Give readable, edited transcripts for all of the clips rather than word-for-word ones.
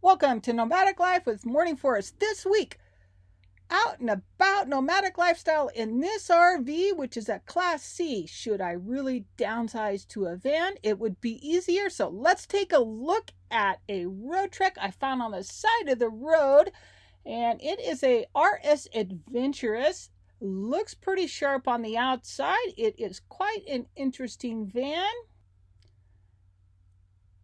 Welcome to Nomadic Life with Morning Forest. This week, out and about nomadic lifestyle in this RV, which is a Class C. Should I really downsize to a van? It would be easier. So let's take a look at a road trek I found on the side of the road. And it is a RS Adventurous. Looks pretty sharp on the outside. It is quite an interesting van.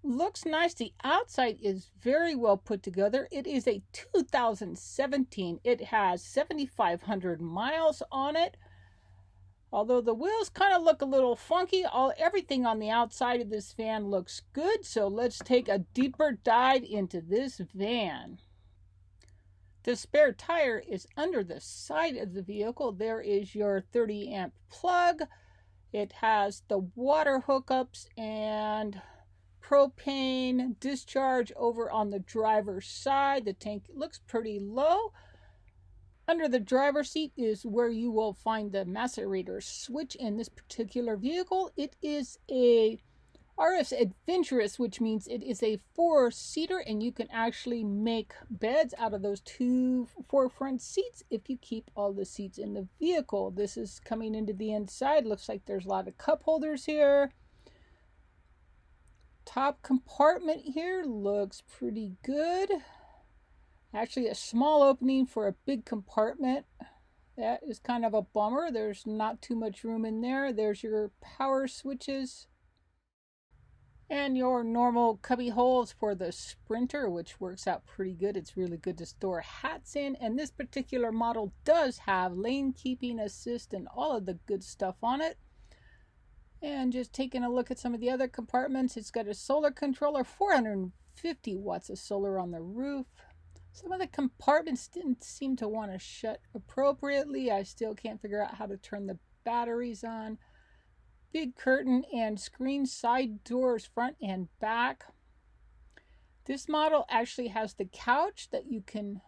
Looks nice. The outside is very well put together. It is a 2017. It has 7,500 miles on it. Although the wheels kind of look a little funky, everything on the outside of this van looks good. So let's take a deeper dive into this van. The spare tire is under the side of the vehicle. There is your 30 amp plug. It has the water hookups and propane discharge over on the driver's side. The tank looks pretty low. Under the driver's seat is where you will find the macerator switch in this particular vehicle. It is a RS Adventurous, which means it is a 4-seater, and you can actually make beds out of those 4 front seats if you keep all the seats in the vehicle. This is coming into the inside. Looks like there's a lot of cup holders here. Top compartment here looks pretty good. Actually, a small opening for a big compartment. That is kind of a bummer. There's not too much room in there. There's your power switches and your normal cubby holes for the Sprinter, which works out pretty good. It's really good to store hats in. And this particular model does have lane keeping assist and all of the good stuff on it. And just taking a look at some of the other compartments, it's got a solar controller, 450 watts of solar on the roof. Some of the compartments didn't seem to want to shut appropriately. I still can't figure out how to turn the batteries on. Big curtain and screen side doors, front and back. This model actually has the couch that you can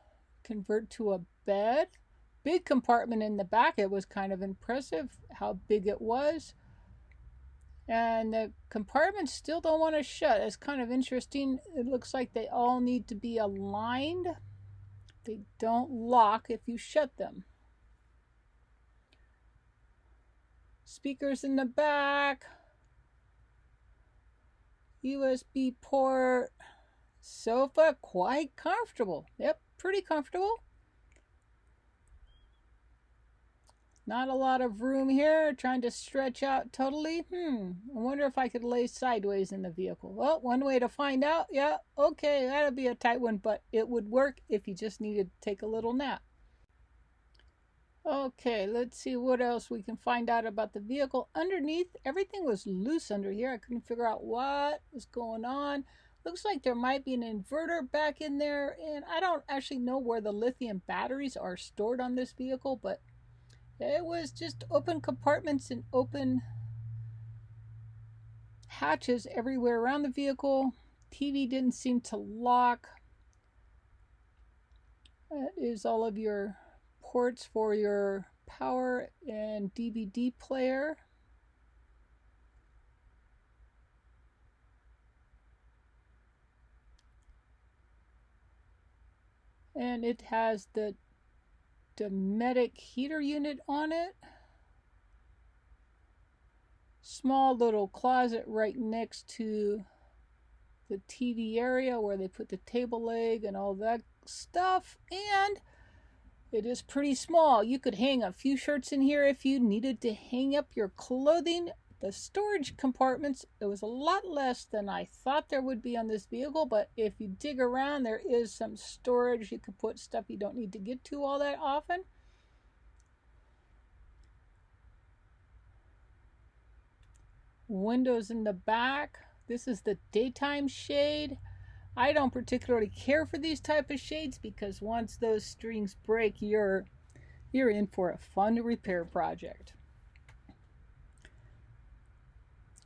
convert to a bed. Big compartment in the back. It was kind of impressive how big it was. And the compartments still don't want to shut. It's kind of interesting. It looks like they all need to be aligned. They don't lock if you shut them. Speakers in the back. USB port. Sofa, quite comfortable. Yep, pretty comfortable. Not a lot of room here, trying to stretch out totally. I wonder if I could lay sideways in the vehicle. Well, one way to find out. Yeah, okay, that'd be a tight one, but it would work if you just needed to take a little nap. Okay, let's see what else we can find out about the vehicle. Underneath, everything was loose under here. I couldn't figure out what was going on. Looks like there might be an inverter back in there, and I don't actually know where the lithium batteries are stored on this vehicle, but it was just open compartments and open hatches everywhere around the vehicle. TV didn't seem to lock. That is all of your ports for your power and DVD player. And it has the Dometic heater unit on it. Small little closet right next to the TV area where they put the table leg and all that stuff. And it is pretty small. You could hang a few shirts in here if you needed to hang up your clothing. The storage compartments, it was a lot less than I thought there would be on this vehicle, but if you dig around, there is some storage. You could put stuff you don't need to get to all that often. Windows in the back. This is the daytime shade. I don't particularly care for these type of shades because once those strings break, you're in for a fun repair project.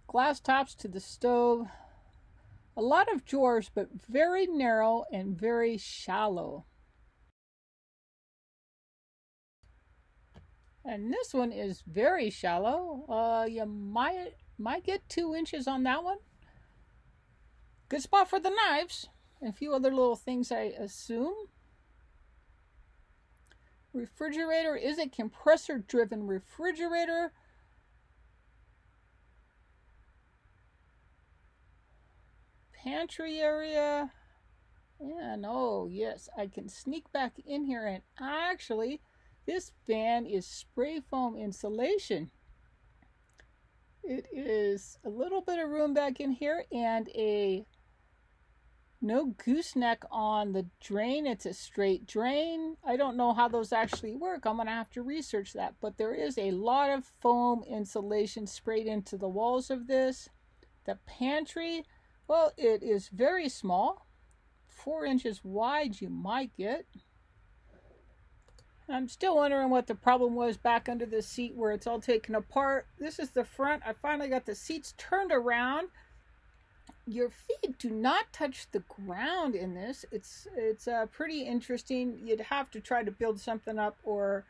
Glass tops to the stove. A lot of drawers, but very narrow and very shallow. And this one is very shallow. You might get 2 inches on that one. Good spot for the knives. and a few other little things, I assume. Refrigerator, is a compressor driven refrigerator. Pantry area. And oh yes, I can sneak back in here, and actually this van is spray foam insulation. It is a little bit of room back in here and a no gooseneck on the drain. It's a straight drain. I don't know how those actually work. I'm going to have to research that. But there is a lot of foam insulation sprayed into the walls of this. The pantry, well, it is very small. 4 inches wide you might get. I'm still wondering what the problem was back under the seat where it's all taken apart. This is the front. I finally got the seats turned around. Your feet do not touch the ground in this. It's pretty interesting. You'd have to try to build something up or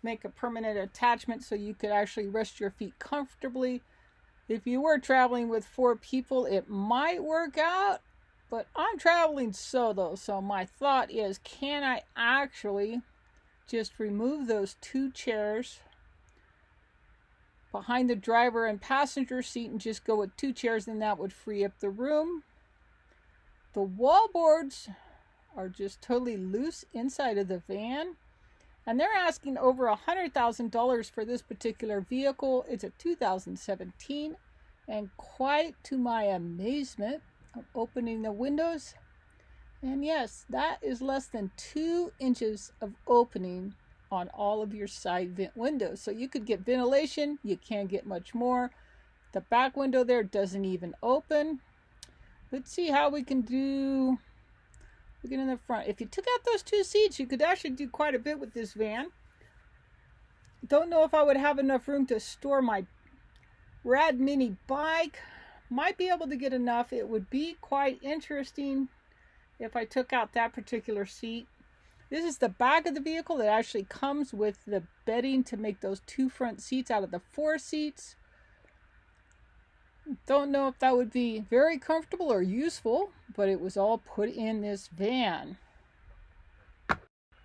make a permanent attachment so you could actually rest your feet comfortably. If you were traveling with 4 people, it might work out, but I'm traveling solo, so my thought is, can I actually just remove those 2 chairs behind the driver and passenger seat and just go with 2 chairs, and that would free up the room. The wall boards are just totally loose inside of the van, and they're asking over $100,000 for this particular vehicle. It's a 2017, and quite to my amazement, I'm opening the windows, and yes, that is less than 2 inches of opening on all of your side vent windows. So you could get ventilation, you can't get much more. The back window there doesn't even open. Let's see how we can do. Looking in the front, if you took out those 2 seats, you could actually do quite a bit with this van. Don't know if I would have enough room to store my RadMini bike. Might be able to get enough. It would be quite interesting if I took out that particular seat. This is the back of the vehicle that actually comes with the bedding to make those 2 front seats out of the 4 seats. Don't know if that would be very comfortable or useful, but it was all put in this van.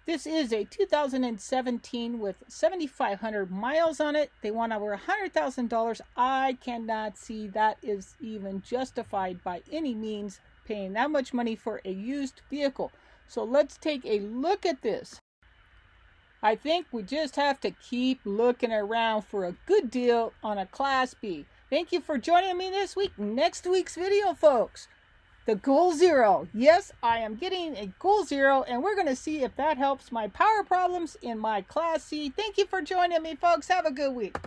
This is a 2017 with 7,500 miles on it. They want over $100,000. I cannot see that is even justified by any means, paying that much money for a used vehicle. So let's take a look at this. I think we just have to keep looking around for a good deal on a Class B. Thank you for joining me this week. Next week's video, folks, the Goal Zero. Yes, I am getting a Goal Zero, and we're going to see if that helps my power problems in my Class C. Thank you for joining me, folks. Have a good week.